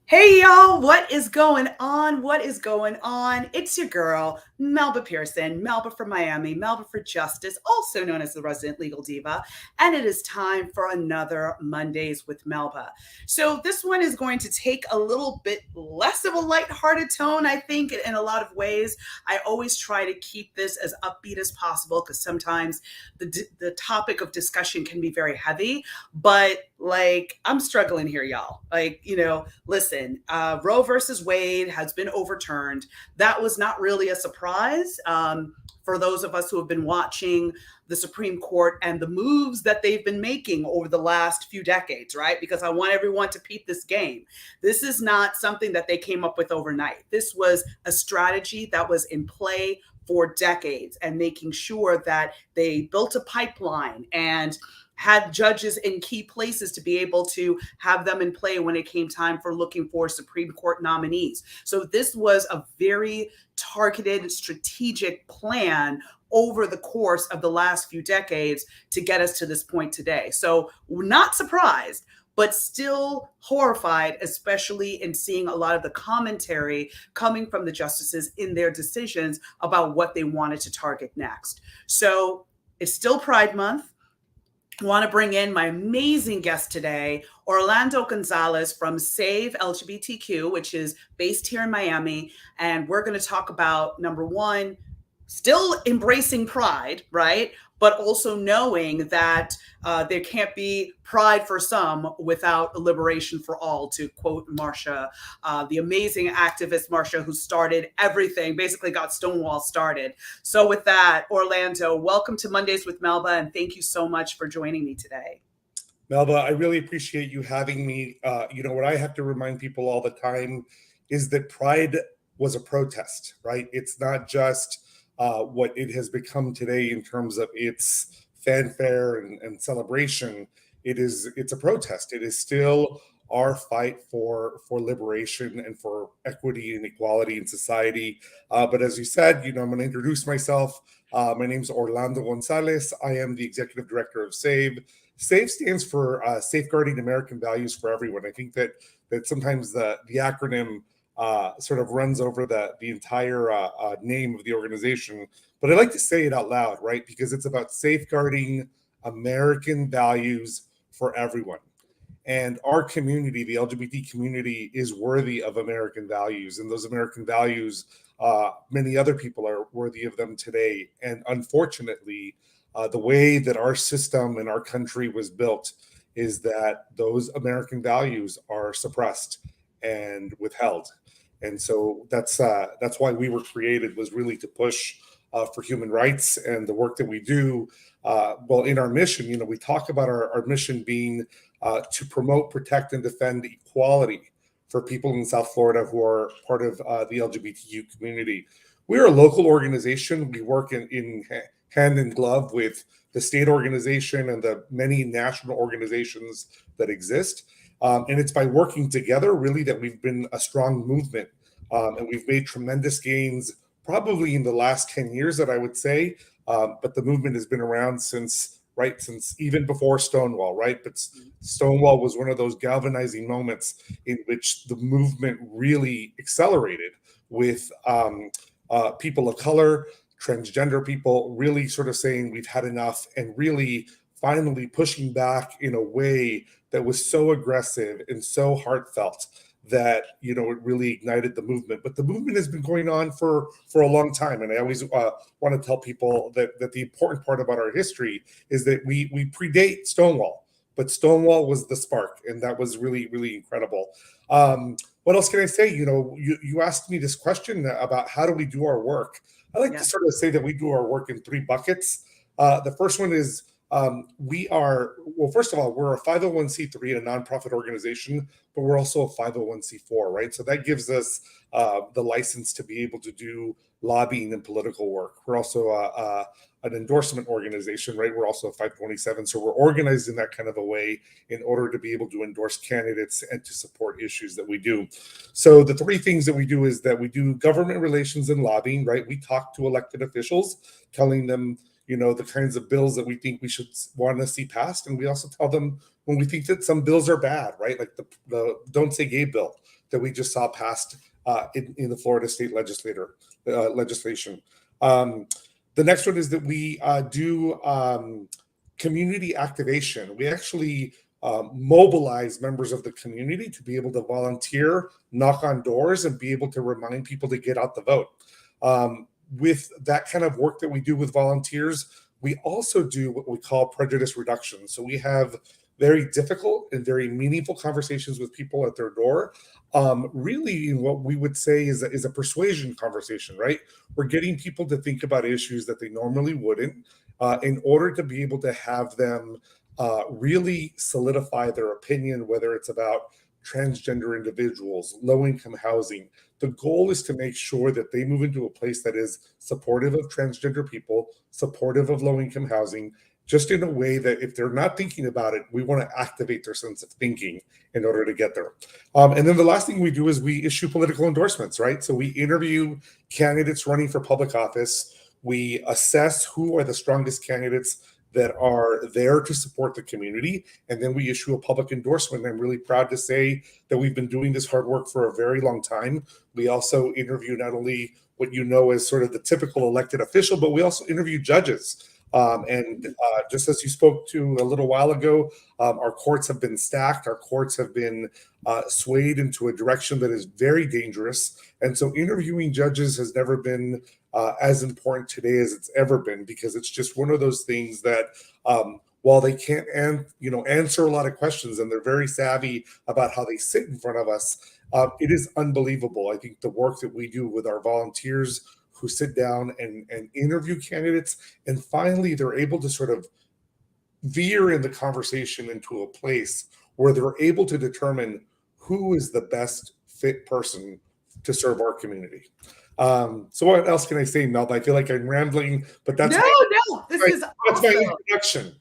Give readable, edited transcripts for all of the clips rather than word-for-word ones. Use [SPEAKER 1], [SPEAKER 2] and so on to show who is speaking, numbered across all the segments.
[SPEAKER 1] Hey y'all, what is going on? What is going on? It's your girl, Melba Pearson, Melba from Miami, Melba for Justice, also known as the Resident Legal Diva. And it is time for another Mondays with Melba. So, this one is going to take a little bit less of a lighthearted tone, I think, in a lot of ways. I always try to keep this as upbeat as possible because sometimes the topic of discussion can be very heavy. But I'm struggling here, y'all. Listen, Roe versus Wade has been overturned. That was not really a surprise for those of us who have been watching the Supreme Court and the moves that they've been making over the last few decades, right? Because I want everyone to peep this game. This is not something that they came up with overnight. This was a strategy that was in play for decades and making sure that they built a pipeline and had judges in key places to be able to have them in play when it came time for looking for Supreme Court nominees. So this was a very targeted, strategic plan over the course of the last few decades to get us to this point today. So we're not surprised, but still horrified, especially in seeing a lot of the commentary coming from the justices in their decisions about what they wanted to target next. So it's still Pride Month. I want to bring in my amazing guest today, Orlando Gonzales from Save LGBTQ, which is based here in Miami. And we're going to talk about number one, still embracing pride, right? But also knowing that there can't be pride for some without liberation for all, to quote Marsha, the amazing activist Marsha, who started everything, basically got Stonewall started. So with that, Orlando, welcome to Mondays with Melba, and thank you so much for joining me today.
[SPEAKER 2] Melba, I really appreciate you having me. What I have to remind people all the time is that Pride was a protest, right? It's not just what it has become today in terms of its fanfare and celebration. It's a protest. It is still our fight for liberation and for equity and equality in society. But as you said, I'm going to introduce myself. My name is Orlando Gonzales. I am the executive director of SAVE. SAVE stands for Safeguarding American Values for Everyone. I think that sometimes the acronym sort of runs over the entire name of the organization, but I like to say it out loud, right? Because it's about safeguarding American values for everyone. And our community, the LGBT community, is worthy of American values. And those American values, many other people are worthy of them today. And unfortunately, the way that our system and our country was built is that those American values are suppressed and withheld. And so that's why we were created, was really to push for human rights. And the work that we do, in our mission, we talk about our mission being to promote, protect, and defend equality for people in South Florida who are part of the LGBTQ community. We're a local organization. We work in hand in glove with the state organization and the many national organizations that exist. And it's by working together, really, that we've been a strong movement. And we've made tremendous gains probably in the last 10 years, that I would say. But the movement has been around since even before Stonewall, right? But Stonewall was one of those galvanizing moments in which the movement really accelerated with people of color, transgender people really sort of saying we've had enough, and really finally pushing back in a way that was so aggressive and so heartfelt that it really ignited the movement. But the movement has been going on for a long time, and I always want to tell people that the important part about our history is that we predate Stonewall, but Stonewall was the spark, and that was really, really incredible. What else can I say? You asked me this question about how do we do our work. I like to sort of say that we do our work in three buckets. The first one is first of all, we're a 501c3, a nonprofit organization, but we're also a 501c4, right? So that gives us the license to be able to do lobbying and political work. We're also an endorsement organization, right? We're also a 527. So we're organized in that kind of a way in order to be able to endorse candidates and to support issues that we do. So the three things that we do is that we do government relations and lobbying, right? We talk to elected officials, telling them, the kinds of bills that we think we should want to see passed, and we also tell them when we think that some bills are bad, right? Like the Don't Say Gay bill that we just saw passed in the Florida state legislation. The next one is that we do community activation. We actually mobilize members of the community to be able to volunteer, knock on doors, and be able to remind people to get out the vote. With that kind of work that we do with volunteers, we also do what we call prejudice reduction. So we have very difficult and very meaningful conversations with people at their door. Really, what we would say is a persuasion conversation, right? We're getting people to think about issues that they normally wouldn't, in order to be able to have them really solidify their opinion, whether it's about transgender individuals, low-income housing. The goal is to make sure that they move into a place that is supportive of transgender people, supportive of low-income housing, just in a way that if they're not thinking about it, we want to activate their sense of thinking in order to get there. And then the last thing we do is we issue political endorsements, right? So we interview candidates running for public office. We assess who are the strongest candidates that are there to support the community. And then we issue a public endorsement. I'm really proud to say that we've been doing this hard work for a very long time. We also interview not only what you know as sort of the typical elected official, but we also interview judges. And just as you spoke to a little while ago, our courts have been stacked. Our courts have been swayed into a direction that is very dangerous. And so interviewing judges has never been as important today as it's ever been, because it's just one of those things that while they can't answer a lot of questions, and they're very savvy about how they sit in front of us, it is unbelievable. I think the work that we do with our volunteers who sit down and interview candidates, and finally they're able to sort of veer in the conversation into a place where they're able to determine who is the best fit person to serve our community. So what else can I say, Mel? I feel like I'm rambling, but that's
[SPEAKER 1] this is
[SPEAKER 2] that's my
[SPEAKER 1] awesome.
[SPEAKER 2] introduction.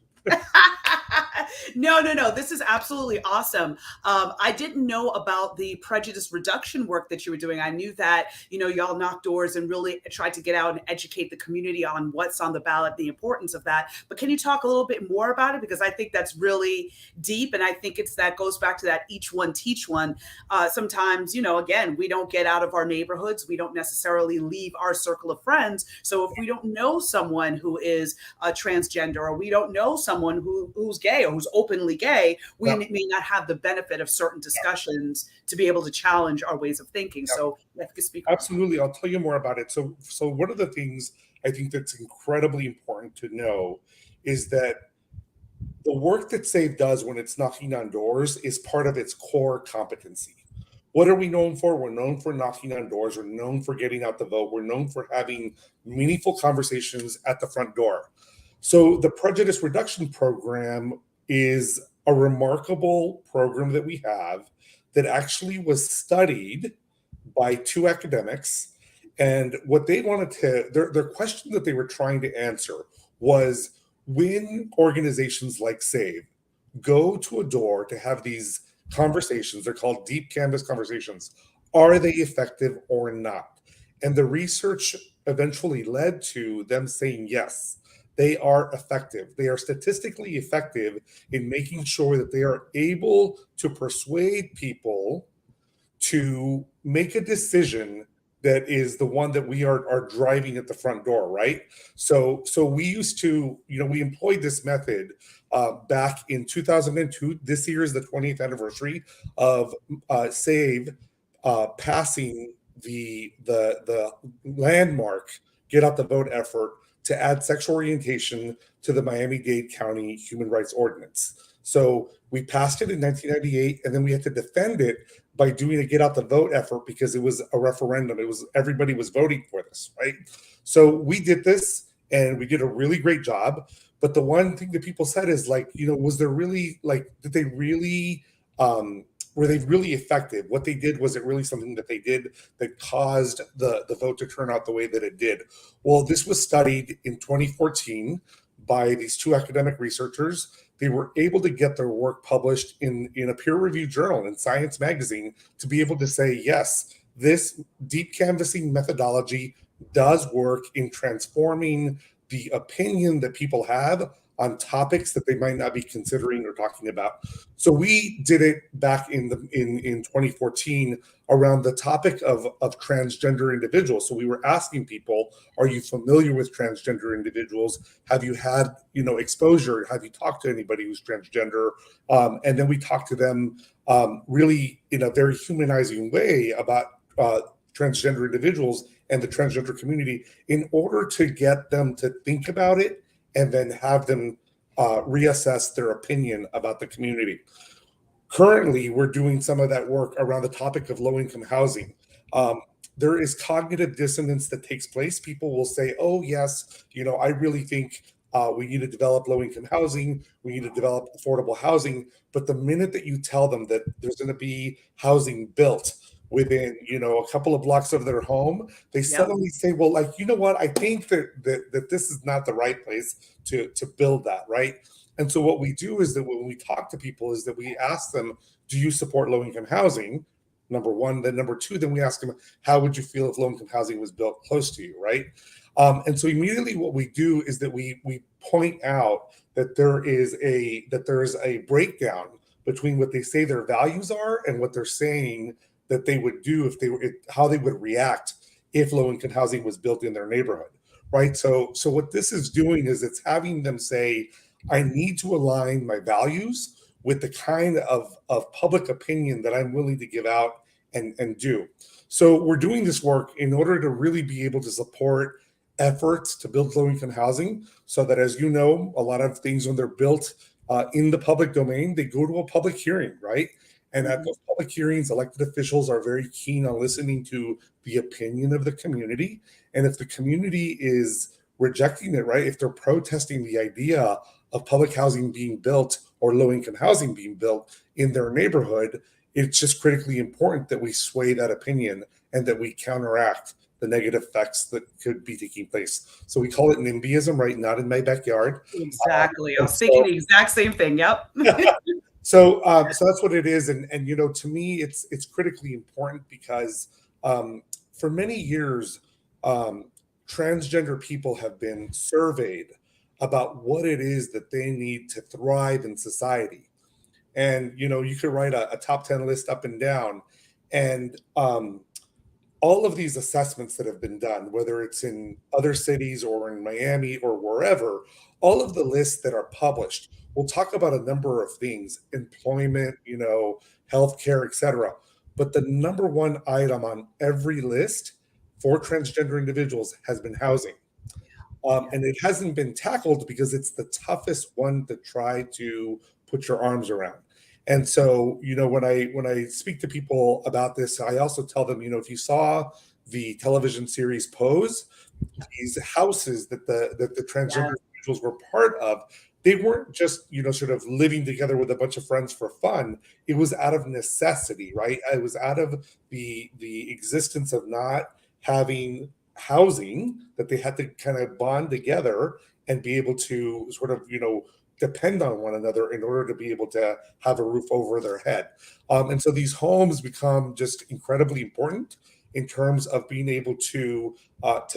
[SPEAKER 1] No. This is absolutely awesome. I didn't know about the prejudice reduction work that you were doing. I knew that, y'all knocked doors and really tried to get out and educate the community on what's on the ballot, the importance of that. But can you talk a little bit more about it? Because I think that's really deep. And I think that goes back to that each one teach one. Sometimes, again, we don't get out of our neighborhoods. We don't necessarily leave our circle of friends. So if we don't know someone who is a transgender, or we don't know someone who's gay or who's openly gay, we may not have the benefit of certain discussions to be able to challenge our ways of thinking. So I can speak.
[SPEAKER 2] Absolutely. I'll tell you more about it. So one of the things I think that's incredibly important to know is that the work that SAVE does when it's knocking on doors is part of its core competency. What are we known for? We're known for knocking on doors. We're known for getting out the vote. We're known for having meaningful conversations at the front door. So the prejudice reduction program is a remarkable program that we have that actually was studied by two academics. And what they wanted their question that they were trying to answer was, when organizations like SAVE go to a door to have these conversations, they're called deep canvas conversations, are they effective or not? And the research eventually led to them saying yes. They are effective. They are statistically effective in making sure that they are able to persuade people to make a decision that is the one that we are driving at the front door, right? So we used to, we employed this method back in 2002. This year is the 20th anniversary of SAVE passing the landmark Get Out the Vote effort to add sexual orientation to the Miami-Dade County Human Rights Ordinance. So we passed it in 1998, and then we had to defend it by doing a Get Out the Vote effort because it was a referendum. It was, everybody was voting for this, right? So we did this, and we did a really great job. But the one thing that people said is, like, was there really, like, did they really, were they really effective? What they did, was it really something that they did that caused the vote to turn out the way that it did? Well, this was studied in 2014 by these two academic researchers. They were able to get their work published in a peer-reviewed journal in Science Magazine to be able to say, yes, this deep canvassing methodology does work in transforming the opinion that people have on topics that they might not be considering or talking about. So we did it back in 2014 around the topic of transgender individuals. So we were asking people, are you familiar with transgender individuals? Have you had, exposure? Have you talked to anybody who's transgender? And then we talked to them really in a very humanizing way about transgender individuals and the transgender community in order to get them to think about it and then have them reassess their opinion about the community. Currently, we're doing some of that work around the topic of low income housing. There is cognitive dissonance that takes place. People will say, oh, yes, I really think we need to develop low income housing, we need to develop affordable housing. But the minute that you tell them that there's going to be housing built within a couple of blocks of their home, they
[SPEAKER 1] Yep.
[SPEAKER 2] suddenly say, well, like, you know what, I think that this is not the right place to build that, right? And so what we do is that when we talk to people is that we ask them, do you support low income housing? Number one. Then number two, then we ask them, how would you feel if low income housing was built close to you, right? And so immediately what we do is that we point out that there is a breakdown between what they say their values are and what they're saying that they would do if they were, how they would react if low income housing was built in their neighborhood, right? So what this is doing is it's having them say, I need to align my values with the kind of public opinion that I'm willing to give out and do. So we're doing this work in order to really be able to support efforts to build low income housing so that, as you know, a lot of things when they're built in the public domain, they go to a public hearing, right? And at those public hearings, elected officials are very keen on listening to the opinion of the community. And if the community is rejecting it, right, if they're protesting the idea of public housing being built or low income housing being built in their neighborhood, it's just critically important that we sway that opinion and that we counteract the negative effects that could be taking place. So we call it NIMBYism, right? Not in my backyard.
[SPEAKER 1] Exactly. I
[SPEAKER 2] And
[SPEAKER 1] was thinking
[SPEAKER 2] so
[SPEAKER 1] the exact same thing. Yep.
[SPEAKER 2] so that's what it is. And to me, it's critically important because for many years, transgender people have been surveyed about what it is that they need to thrive in society. And you could write a top 10 list up and down. And all of these assessments that have been done, whether it's in other cities or in Miami or wherever, all of the lists that are published will talk about a number of things: employment, healthcare, etc. But the number one item on every list for transgender individuals has been housing. And it hasn't been tackled because it's the toughest one to try to put your arms around. And so, when I speak to people about this, I also tell them, if you saw the television series Pose, these houses that the transgender
[SPEAKER 1] Yes.
[SPEAKER 2] individuals were part of, they weren't just sort of living together with a bunch of friends for fun. It was out of necessity, right? It was out of the existence of not having housing, that they had to kind of bond together and be able to sort of depend on one another in order to be able to have a roof over their head. And so these homes become just incredibly important in terms of being able to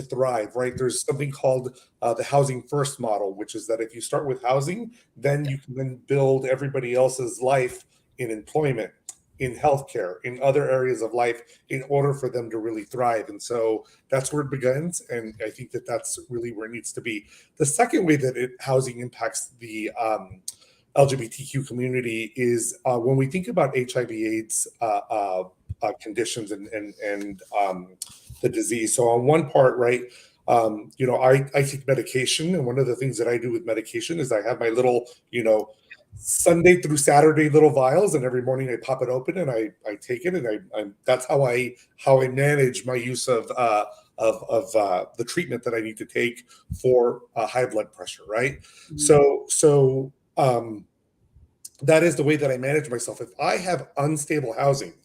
[SPEAKER 2] thrive, right? There's something called the housing first model, which is that if you start with housing, then you can then build everybody else's life in employment, in healthcare, in other areas of life, in order for them to really thrive. And so that's where it begins, and I think that that's really where it needs to be. The second way that housing impacts the LGBTQ community is when we think about HIV/AIDS conditions and the disease. So on one part, right, I take medication, and one of the things that I do with medication is I have my little, Sunday through Saturday little vials, and every morning I pop it open and I take it, and I that's how I manage my use of the treatment that I need to take for high blood pressure, right? So that is the way that I manage myself. If I have unstable housing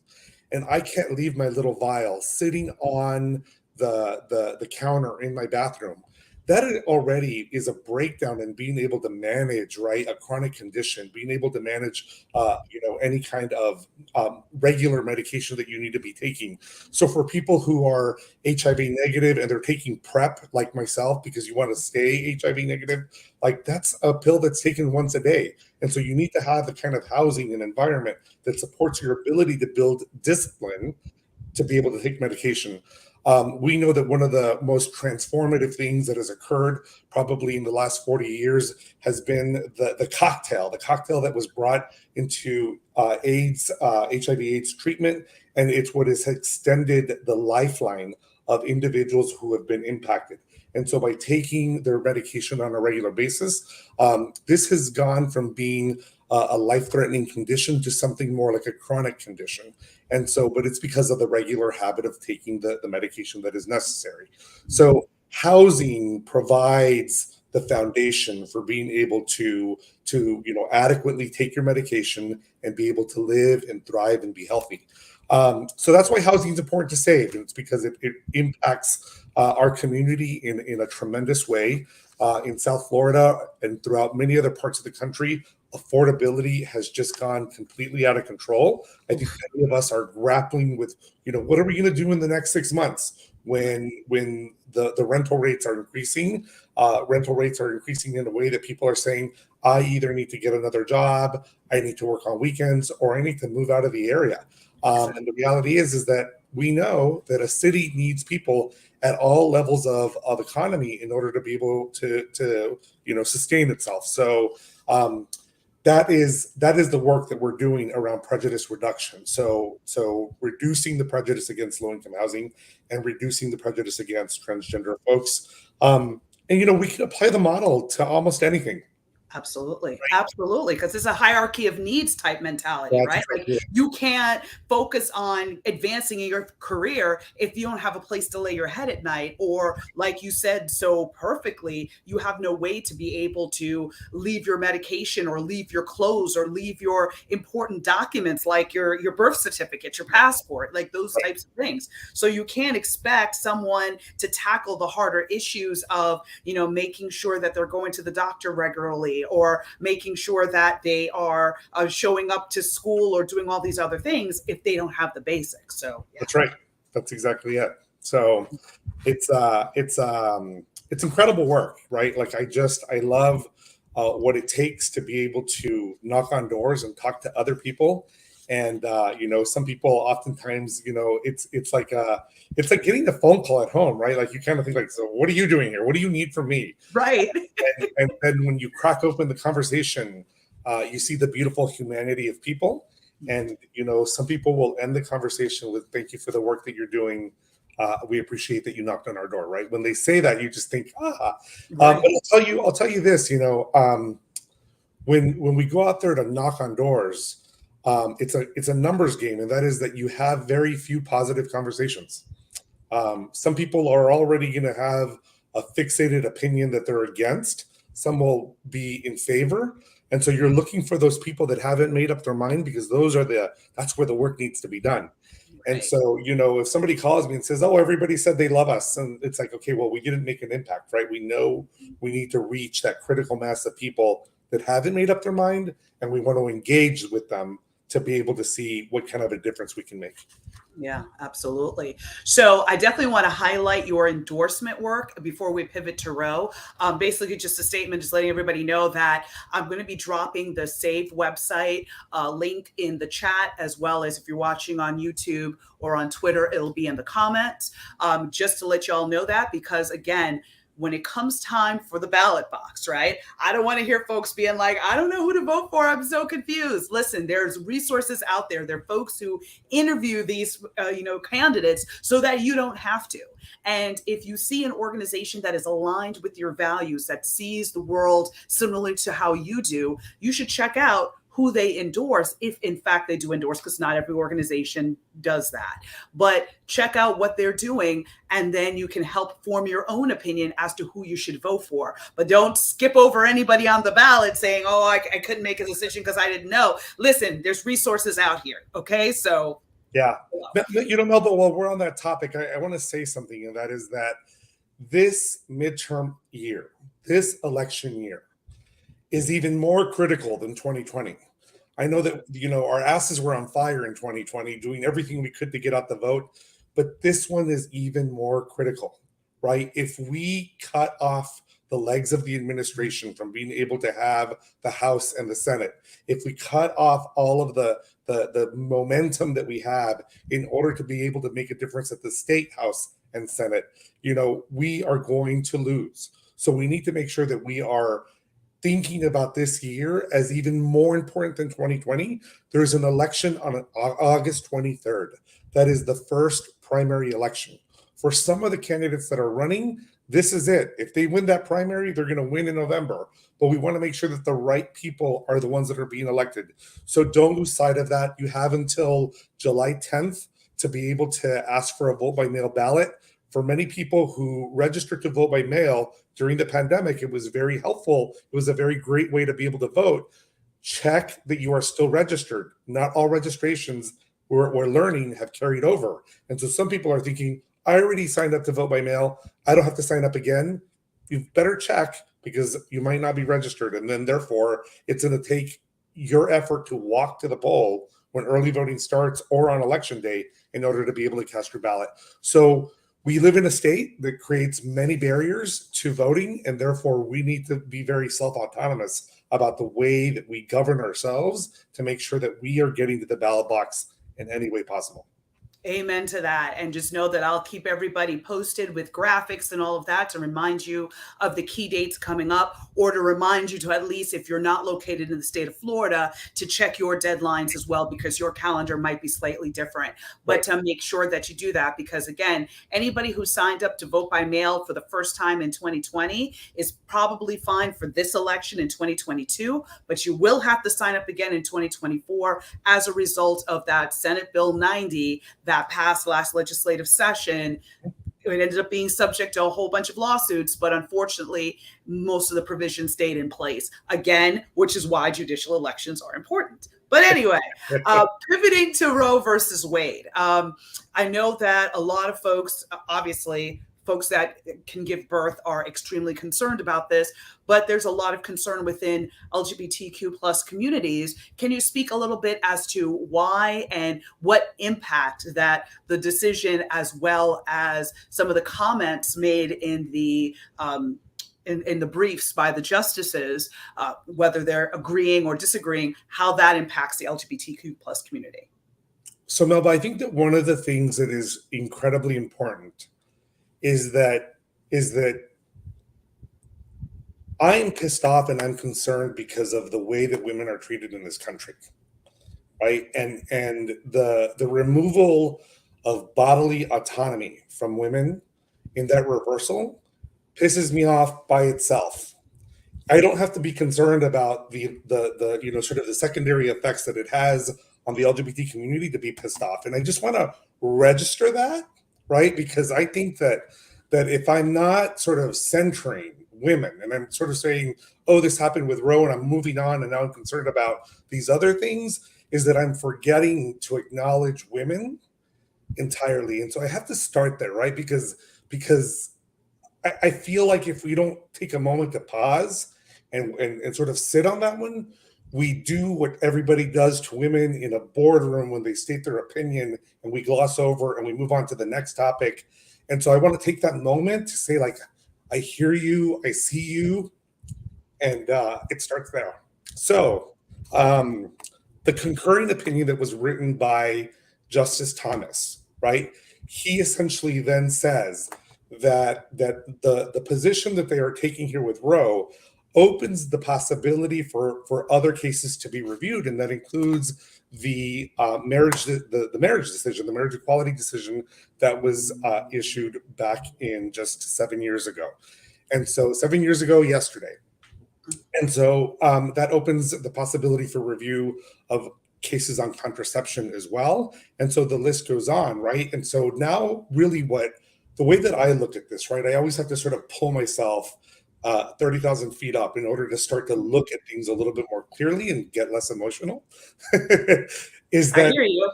[SPEAKER 2] and I can't leave my little vial sitting on the counter in my bathroom, already is a breakdown in being able to manage, right, a chronic condition, being able to manage, any kind of regular medication that you need to be taking. So for people who are HIV negative and they're taking PrEP, like myself, because you want to stay HIV negative, like that's a pill that's taken once a day. And so you need to have the kind of housing and environment that supports your ability to build discipline to be able to take medication. We know that one of the most transformative things that has occurred probably in the last 40 years has been the cocktail that was brought into HIV/AIDS treatment, and it's what has extended the lifeline of individuals who have been impacted. And so, by taking their medication on a regular basis, this has gone from being a life-threatening condition to something more like a chronic condition. And so, but it's because of the regular habit of taking the medication that is necessary. So housing provides the foundation for being able to adequately take your medication and be able to live and thrive and be healthy. So that's why housing is important to save, and it's because it impacts our community in a tremendous way. In South Florida and throughout many other parts of the country, affordability has just gone completely out of control. I think many of us are grappling with, what are we going to do in the next 6 months when the rental rates are increasing? Rental rates are increasing in a way that people are saying, I either need to get another job, I need to work on weekends, or I need to move out of the area. And the reality is that we know that a city needs people at all levels of economy in order to be able to sustain itself. So that is the work that we're doing around prejudice reduction. So reducing the prejudice against low income housing and reducing the prejudice against transgender folks. And we can apply the model to almost anything.
[SPEAKER 1] Absolutely. Absolutely. Because it's a hierarchy of needs type mentality,
[SPEAKER 2] That's
[SPEAKER 1] right? Like
[SPEAKER 2] exactly it.
[SPEAKER 1] you can't focus on advancing in your career if you don't have a place to lay your head at night. Or like you said so perfectly, you have no way to be able to leave your medication or leave your clothes or leave your important documents like your birth certificate, your passport, like those
[SPEAKER 2] Right.
[SPEAKER 1] types of things. So you can't expect someone to tackle the harder issues of, making sure that they're going to the doctor regularly or making sure that they are showing up to school or doing all these other things if they don't have the basics. So yeah.
[SPEAKER 2] That's right. That's exactly it. So it's incredible work, right? Like I love what it takes to be able to knock on doors and talk to other people. And some people oftentimes, it's like getting a phone call at home, right? Like you kind of think like, so what are you doing here? What do you need from me?
[SPEAKER 1] Right.
[SPEAKER 2] And then when you crack open the conversation, you see the beautiful humanity of people. And some people will end the conversation with "Thank you for the work that you're doing. We appreciate that you knocked on our door." Right? When they say that, you just think, ah.
[SPEAKER 1] Right.
[SPEAKER 2] But I'll tell you this. When we go out there to knock on doors, it's a numbers game, and that is that you have very few positive conversations. Some people are already going to have a fixated opinion that they're against. Some will be in favor. And so you're looking for those people that haven't made up their mind, because that's where the work needs to be done. And
[SPEAKER 1] Right.
[SPEAKER 2] so, if somebody calls me and says, "Oh, everybody said they love us," and it's like, okay, well, we didn't make an impact, right? We know we need to reach that critical mass of people that haven't made up their mind, and we want to engage with them to be able to see what kind of a difference we can make.
[SPEAKER 1] Yeah, absolutely. So I definitely want to highlight your endorsement work before we pivot to Roe. Basically, just a statement, just letting everybody know that I'm going to be dropping the SAVE website link in the chat, as well as if you're watching on YouTube or on Twitter, it'll be in the comments. Just to let y'all know that, because again, when it comes time for the ballot box, right? I don't want to hear folks being like, I don't know who to vote for. I'm so confused. Listen, there's resources out there. There are folks who interview these, candidates so that you don't have to. And if you see an organization that is aligned with your values, that sees the world similarly to how you do, you should check out who they endorse, if in fact they do endorse, because not every organization does that. But check out what they're doing, and then you can help form your own opinion as to who you should vote for. But don't skip over anybody on the ballot saying, oh, I couldn't make a decision because I didn't know. Listen, there's resources out here. Okay.
[SPEAKER 2] Yeah. Melba, while we're on that topic, I want to say something, and that is that this midterm year, this election year, is even more critical than 2020. I know that, our asses were on fire in 2020, doing everything we could to get out the vote, but this one is even more critical, right? If we cut off the legs of the administration from being able to have the House and the Senate, if we cut off all of the momentum that we have in order to be able to make a difference at the state House and Senate, we are going to lose. So we need to make sure that we are thinking about this year as even more important than 2020. There's an election on August 23rd. That is the first primary election. For some of the candidates that are running, this is it. If they win that primary, they're going to win in November. But we want to make sure that the right people are the ones that are being elected. So don't lose sight of that. You have until July 10th to be able to ask for a vote by mail ballot. For many people who registered to vote by mail during the pandemic, it was very helpful. It was a very great way to be able to vote. Check that you are still registered. Not all registrations we're learning have carried over. And so some people are thinking, I already signed up to vote by mail. I don't have to sign up again. You better check because you might not be registered. And then therefore, it's going to take your effort to walk to the poll when early voting starts or on election day in order to be able to cast your ballot. So we live in a state that creates many barriers to voting, and therefore we need to be very self-autonomous about the way that we govern ourselves to make sure that we are getting to the ballot box in any way possible.
[SPEAKER 1] Amen to that. And just know that I'll keep everybody posted with graphics and all of that to remind you of the key dates coming up, or to remind you to, at least if you're not located in the state of Florida, to check your deadlines as well, because your calendar might be slightly different. But to make sure that you do that, because again, anybody who signed up to vote by mail for the first time in 2020 is probably fine for this election in 2022, but you will have to sign up again in 2024 as a result of that Senate Bill 90 that passed last legislative session. It ended up being subject to a whole bunch of lawsuits, but unfortunately, most of the provisions stayed in place again, which is why judicial elections are important. But anyway, pivoting to Roe versus Wade. I know that a lot of folks, obviously, folks that can give birth are extremely concerned about this, but there's a lot of concern within LGBTQ plus communities. Can you speak a little bit as to why and what impact that the decision, as well as some of the comments made in the in the briefs by the justices, whether they're agreeing or disagreeing, how that impacts the LGBTQ plus community?
[SPEAKER 2] So Melba, I think that one of the things that is incredibly important is that I'm pissed off and I'm concerned because of the way that women are treated in this country, right? And the removal of bodily autonomy from women in that reversal pisses me off by itself. I don't have to be concerned about the sort of the secondary effects that it has on the LGBT community to be pissed off. And I just want to register that, right? Because I think that if I'm not sort of centering women and I'm sort of saying, oh, this happened with Roe and I'm moving on and now I'm concerned about these other things, is that I'm forgetting to acknowledge women entirely. And so I have to start there, right? Because I feel like if we don't take a moment to pause and sort of sit on that one, we do what everybody does to women in a boardroom when they state their opinion, and we gloss over and we move on to the next topic. And so I want to take that moment to say, like, I hear you, I see you, and it starts there. So the concurring opinion that was written by Justice Thomas, right? He essentially then says that the position that they are taking here with Roe opens the possibility for other cases to be reviewed, and that includes the marriage decision, the marriage equality decision that was issued back in just 7 years ago. And so 7 years ago yesterday. And so that opens the possibility for review of cases on contraception as well. And so the list goes on, right? And so now really the way that I looked at this, right, I always have to sort of pull myself 30,000 feet up in order to start to look at things a little bit more clearly and get less emotional. Is that
[SPEAKER 1] I hear you.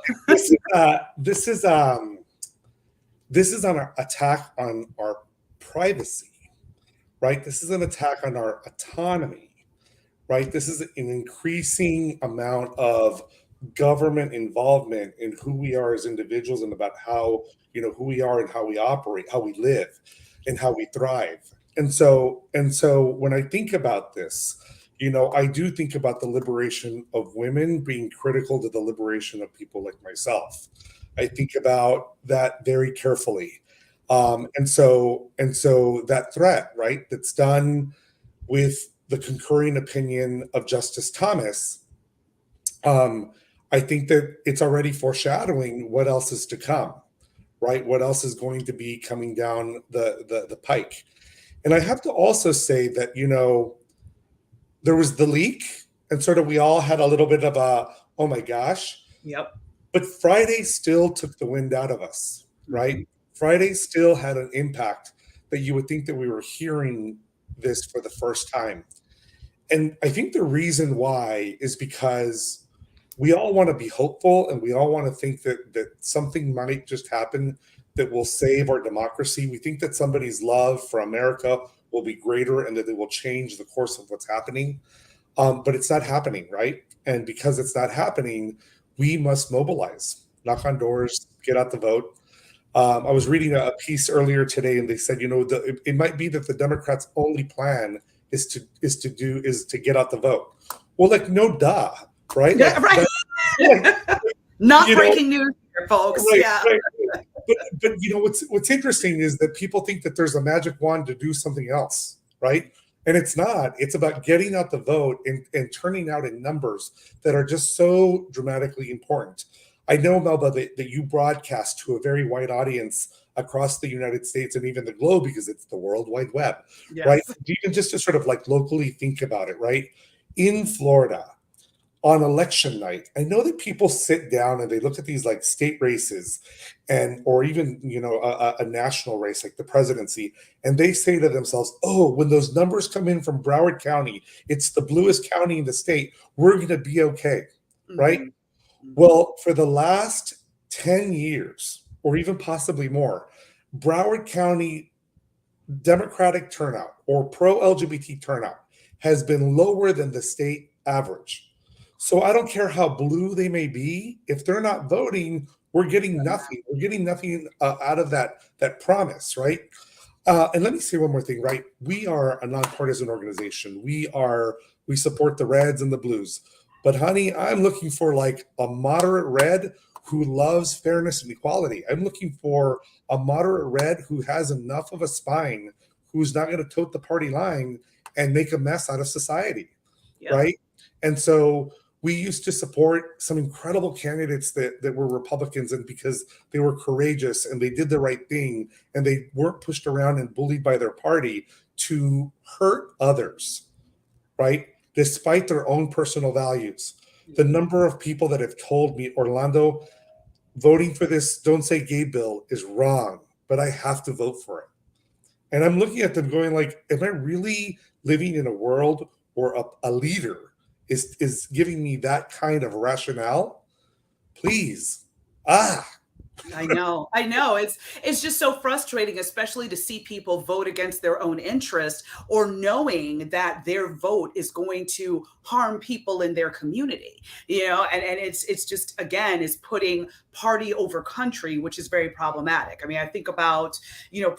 [SPEAKER 2] this is an attack on our privacy, right? This is an attack on our autonomy, right? This is an increasing amount of government involvement in who we are as individuals and about how, who we are and how we operate, how we live, and how we thrive. And so when I think about this, I do think about the liberation of women being critical to the liberation of people like myself. I think about that very carefully. And so that threat, right, that's done with the concurring opinion of Justice Thomas, I think that it's already foreshadowing what else is to come, right? What else is going to be coming down the pike? And I have to also say that, there was the leak, and sort of we all had a little bit of a, oh my gosh.
[SPEAKER 1] Yep.
[SPEAKER 2] But Friday still took the wind out of us, right?
[SPEAKER 1] Mm-hmm.
[SPEAKER 2] Friday still had an impact that you would think that we were hearing this for the first time. And I think the reason why is because we all want to be hopeful and we all want to think that something might just happen that will save our democracy. We think that somebody's love for America will be greater and that it will change the course of what's happening. But it's not happening, right? And because it's not happening, we must mobilize, knock on doors, get out the vote. I was reading a piece earlier today, and they said, it might be that the Democrats' only plan is to get out the vote. Well, like, no, duh, right?
[SPEAKER 1] Yeah,
[SPEAKER 2] like,
[SPEAKER 1] right. Not breaking news here, folks.
[SPEAKER 2] Right,
[SPEAKER 1] yeah.
[SPEAKER 2] Right. But what's interesting is that people think that there's a magic wand to do something else, right? And it's not. It's about getting out the vote and turning out in numbers that are just so dramatically important. I know, Melba, that you broadcast to a very wide audience across the United States and even the globe because it's the World Wide Web,
[SPEAKER 1] Yes.
[SPEAKER 2] right? Even just to sort of like locally think about it, right? In Florida, on election night, I know that people sit down and they look at these like state races or even, a national race like the presidency, and they say to themselves, oh, when those numbers come in from Broward County, it's the bluest county in the state, we're going to be okay, right?
[SPEAKER 1] Mm-hmm.
[SPEAKER 2] Well, for the last 10 years, or even possibly more, Broward County Democratic turnout or pro-LGBT turnout has been lower than the state average. So I don't care how blue they may be. If they're not voting, we're getting nothing. We're getting nothing out of that promise, right? And let me say one more thing, right? We are a nonpartisan organization. We support the Reds and the Blues. But honey, I'm looking for like a moderate red who loves fairness and equality. I'm looking for a moderate red who has enough of a spine, who's not going to tote the party line and make a mess out of society, right? And so we used to support some incredible candidates that were Republicans, and because they were courageous and they did the right thing and they weren't pushed around and bullied by their party to hurt others, right? Despite their own personal values. The number of people that have told me, Orlando, voting for this Don't Say Gay bill is wrong, but I have to vote for it. And I'm looking at them going like, am I really living in a world where a leader is giving me that kind of rationale? Please.
[SPEAKER 1] I know. It's just so frustrating, especially to see people vote against their own interest or knowing that their vote is going to harm people in their community, and it's just, again, is putting party over country, which is very problematic. I mean, I think about,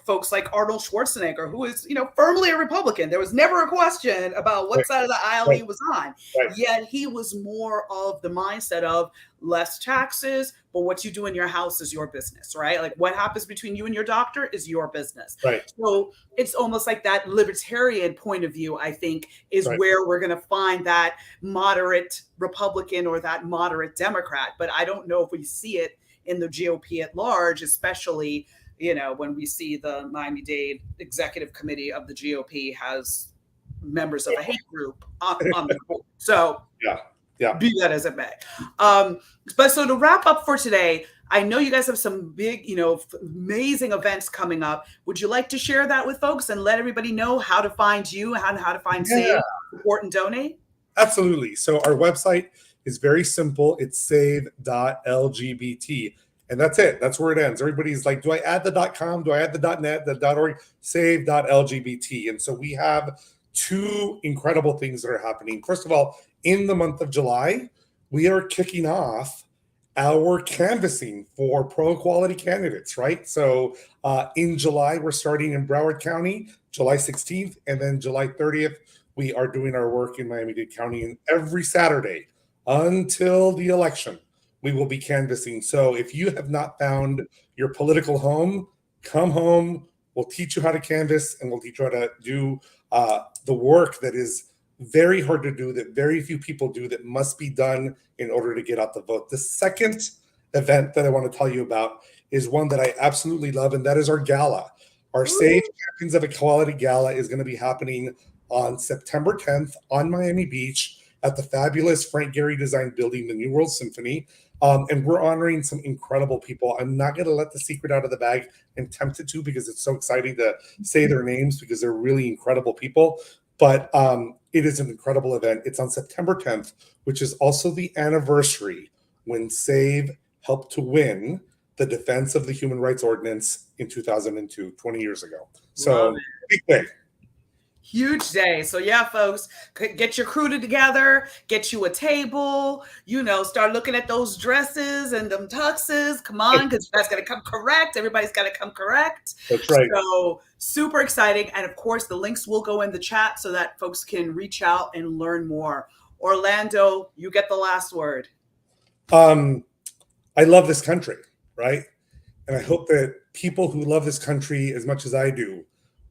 [SPEAKER 1] folks like Arnold Schwarzenegger, who is, firmly a Republican. There was never a question about what side of the aisle he was on. Yet he was more of the mindset of less taxes, but what you do in your house is your business, right? Like what happens between you and your doctor is your business.
[SPEAKER 2] Right.
[SPEAKER 1] So it's almost like that libertarian point of view, I think, is where we're going to find that moderate Republican or that moderate Democrat. But I don't know if we see it in the GOP at large, especially, when we see the Miami-Dade Executive Committee of the GOP has members of a hate group on the board. So be that as it may. But so to wrap up for today, I know you guys have some big, amazing events coming up. Would you like to share that with folks and let everybody know how to find you, how to find Save, support, and donate?
[SPEAKER 2] Absolutely. So our website is very simple. It's save.lgbt. And that's it. That's where it ends. Everybody's like, do I add the .com? Do I add the .net, the .org? Save.lgbt. And so we have two incredible things that are happening. First of all, in the month of July, we are kicking off our canvassing for pro-equality candidates, right? So in July, we're starting in Broward County, July 16th, and then July 30th, we are doing our work in Miami-Dade County. And every Saturday until the election, we will be canvassing. So if you have not found your political home, come home. We'll teach you how to canvass, and we'll teach you how to do the work that is very hard to do, that very few people do, that must be done in order to get out the vote. The second event that I want to tell you about is one that I absolutely love, and that is our gala. Our Save Champions of Equality Gala is going to be happening on September 10th on Miami Beach at the fabulous Frank Gehry Design Building, the New World Symphony. And we're honoring some incredible people. I'm not going to let the secret out of the bag and tempted to, because it's so exciting to say their names, because they're really incredible people. But it is an incredible event. It's on September 10th, which is also the anniversary when SAVE helped to win the Defense of the Human Rights Ordinance in 2002, 20 years ago. So big day.
[SPEAKER 1] Huge day. So yeah, folks, get your crew together, get you a table, start looking at those dresses and them tuxes. Come on, because you guys got to come correct. Everybody's got to come correct.
[SPEAKER 2] That's right.
[SPEAKER 1] So super exciting. And of course, the links will go in the chat so that folks can reach out and learn more. Orlando, you get the last word.
[SPEAKER 2] I love this country, right? And I hope that people who love this country as much as I do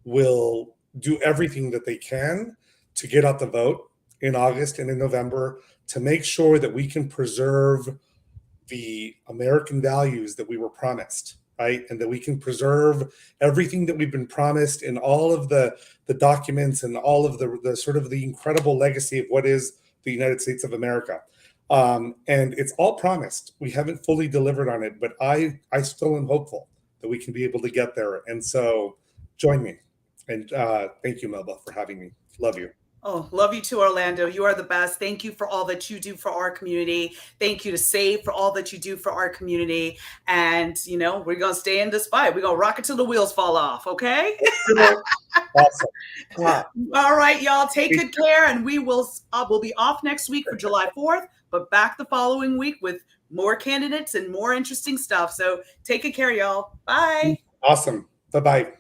[SPEAKER 2] will do everything that they can to get out the vote in August and in November, to make sure that we can preserve the American values that we were promised, right? And that we can preserve everything that we've been promised in all of the documents and all of the sort of the incredible legacy of what is the United States of America. And it's all promised. We haven't fully delivered on it, but I still am hopeful that we can be able to get there. And so join me. And thank you, Melba, for having me. Love you.
[SPEAKER 1] Oh, love you too, Orlando. You are the best. Thank you for all that you do for our community. Thank you to SAVE for all that you do for our community. And, we're going to stay in this fight. We're going to rock it till the wheels fall off, okay?
[SPEAKER 2] Awesome.
[SPEAKER 1] All right, y'all. Take good care. And we'll be off next week for July 4th, but back the following week with more candidates and more interesting stuff. So take good care, y'all. Bye.
[SPEAKER 2] Awesome. Bye-bye.